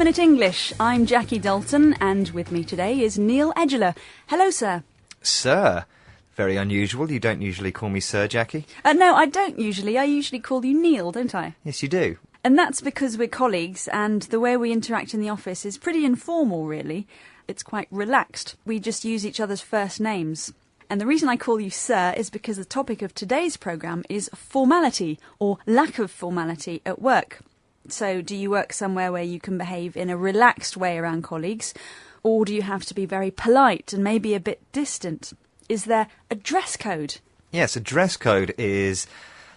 Minute English. I'm Jackie Dalton, and with me today is Neil Edgeler. Hello, sir. Sir? Very unusual. You don't usually call me Sir, Jackie. No, I don't usually. I usually call you Neil, don't I? Yes, you do. And that's because we're colleagues, and the way we interact in the office is pretty informal, really. It's quite relaxed. We just use each other's first names. And the reason I call you Sir is because the topic of today's programme is formality, or lack of formality, at work. So, do you work somewhere where you can behave in a relaxed way around colleagues? Or do you have to be very polite and maybe a bit distant? Is there a dress code? Yes, a dress code is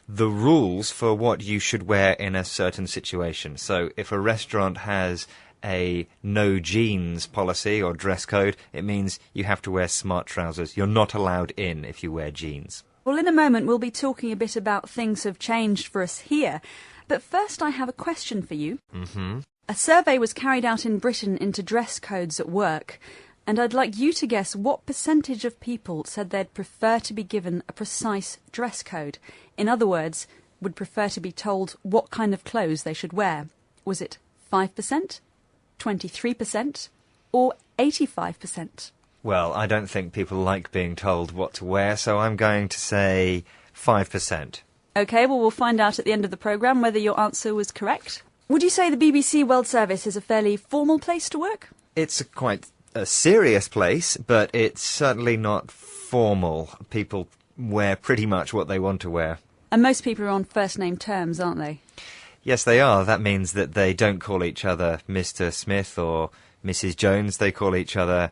the rules for what you should wear in a certain situation. So, if a restaurant has a no jeans policy or dress code, it means you have to wear smart trousers. You're not allowed in if you wear jeans. Well, in a moment we'll be talking a bit about things have changed for us here. But first I have a question for you. A survey was carried out in Britain into dress codes at work, and I'd like you to guess what percentage of people said they'd prefer to be given a precise dress code. In other words, would prefer to be told what kind of clothes they should wear. Was it 5%, 23%, or 85%? Well, I don't think people like being told what to wear, so I'm going to say 5%. OK, well, we'll find out at the end of the programme whether your answer was correct. Would you say the BBC World Service is a fairly formal place to work? It's quite a serious place, but it's certainly not formal. People wear pretty much what they want to wear. And most people are on first-name terms, aren't they? Yes, they are. That means that they don't call each other Mr. Smith or Mrs. Jones. They call each other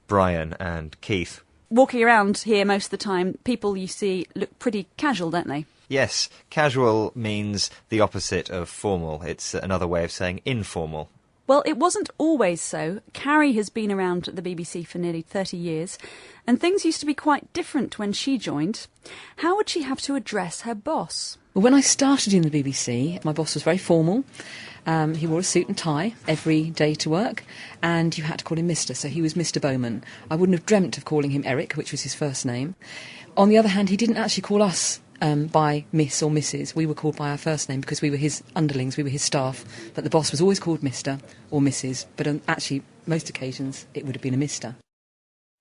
Brian and Keith. Walking around here most of the time, people you see look pretty casual, don't they? Yes, casual means the opposite of formal. It's another way of saying informal. Well, it wasn't always so. Carrie has been around at the BBC for nearly 30 years, and things used to be quite different when she joined. How would she have to address her boss? Well, when I started in the BBC, my boss was very formal. He wore a suit and tie every day to work, and you had to call him Mr, so he was Mr Bowman. I wouldn't have dreamt of calling him Eric, which was his first name. On the other hand, he didn't actually call us by Miss or Mrs. We were called by our first name because we were his underlings, we were his staff. But the boss was always called Mr or Mrs. But on actually, most occasions, it would have been a Mr.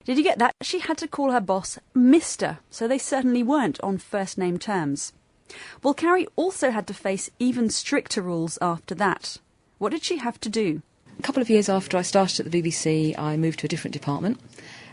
Did you get that? She had to call her boss Mr, so they certainly weren't on first-name terms. Well, Carrie also had to face even stricter rules after that. What did she have to do? A couple of years after I started at the BBC, I moved to a different department,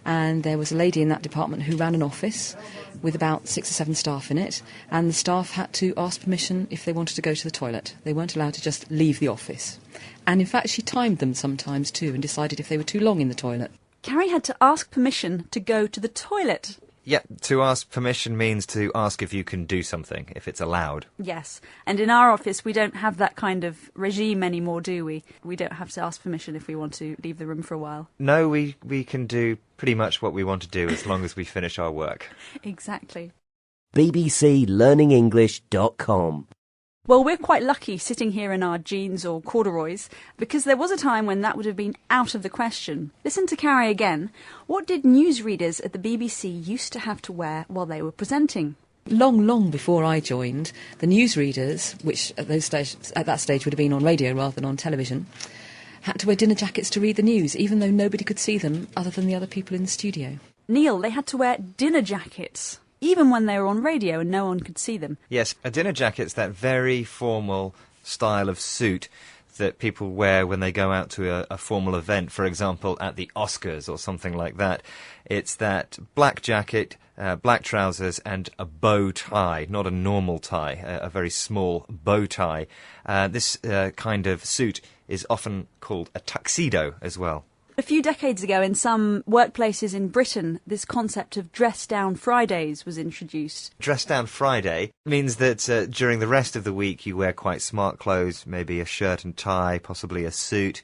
and there was a lady in that department who ran an office with about 6 or 7 staff in it, and the staff had to ask permission if they wanted to go to the toilet. They weren't allowed to just leave the office. And in fact, she timed them sometimes too and decided if they were too long in the toilet. Carrie had to ask permission to go to the toilet. Yeah, to ask permission means to ask if you can do something, if it's allowed. Yes, and in our office we don't have that kind of regime anymore, do we? We don't have to ask permission if we want to leave the room for a while. No, we can do pretty much what we want to do as long as we finish our work. Exactly. bbclearningenglish.com. Well, we're quite lucky sitting here in our jeans or corduroys, because there was a time when that would have been out of the question. Listen to Carrie again. What did newsreaders at the BBC used to have to wear while they were presenting? Long before I joined, the newsreaders, which at that stage would have been on radio rather than on television, had to wear dinner jackets to read the news, even though nobody could see them other than the other people in the studio. Neil, they had to wear dinner jackets, even when they were on radio and no one could see them. Yes, a dinner jacket's that very formal style of suit that people wear when they go out to a formal event, for example, at the Oscars or something like that. It's that black jacket, black trousers and a bow tie, not a normal tie, a very small bow tie. This kind of suit is often called a tuxedo as well. A few decades ago, in some workplaces in Britain, this concept of dress-down Fridays was introduced. Dress-down Friday means that during the rest of the week you wear quite smart clothes, maybe a shirt and tie, possibly a suit,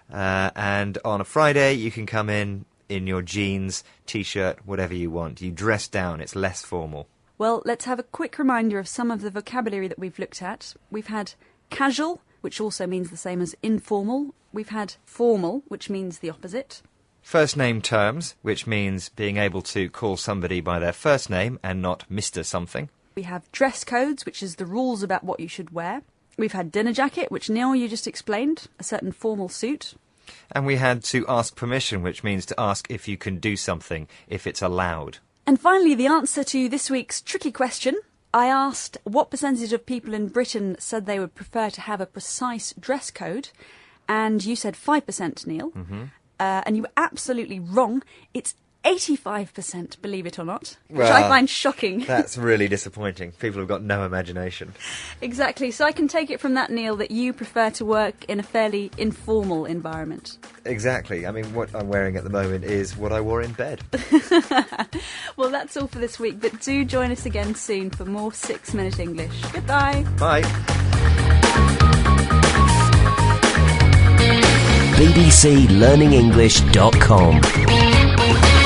and on a Friday you can come in your jeans, T-shirt, whatever you want. You dress down, it's less formal. Well, let's have a quick reminder of some of the vocabulary that we've looked at. We've had casual, which also means the same as informal. We've had formal, which means the opposite. First name terms, which means being able to call somebody by their first name and not Mr. something. We have dress codes, which is the rules about what you should wear. We've had dinner jacket, which Neil, you just explained, a certain formal suit. And we had to ask permission, which means to ask if you can do something, if it's allowed. And finally, the answer to this week's tricky question. I asked what percentage of people in Britain said they would prefer to have a precise dress code, and you said 5%, Neil. And you were absolutely wrong. It's 85%, believe it or not, which I find shocking. That's really disappointing. People have got no imagination. Exactly. So I can take it from that, Neil, that you prefer to work in a fairly informal environment. Exactly. I mean, what I'm wearing at the moment is what I wore in bed. Well, that's all for this week, but do join us again soon for more 6 Minute English. Goodbye. Bye. bbclearningenglish.com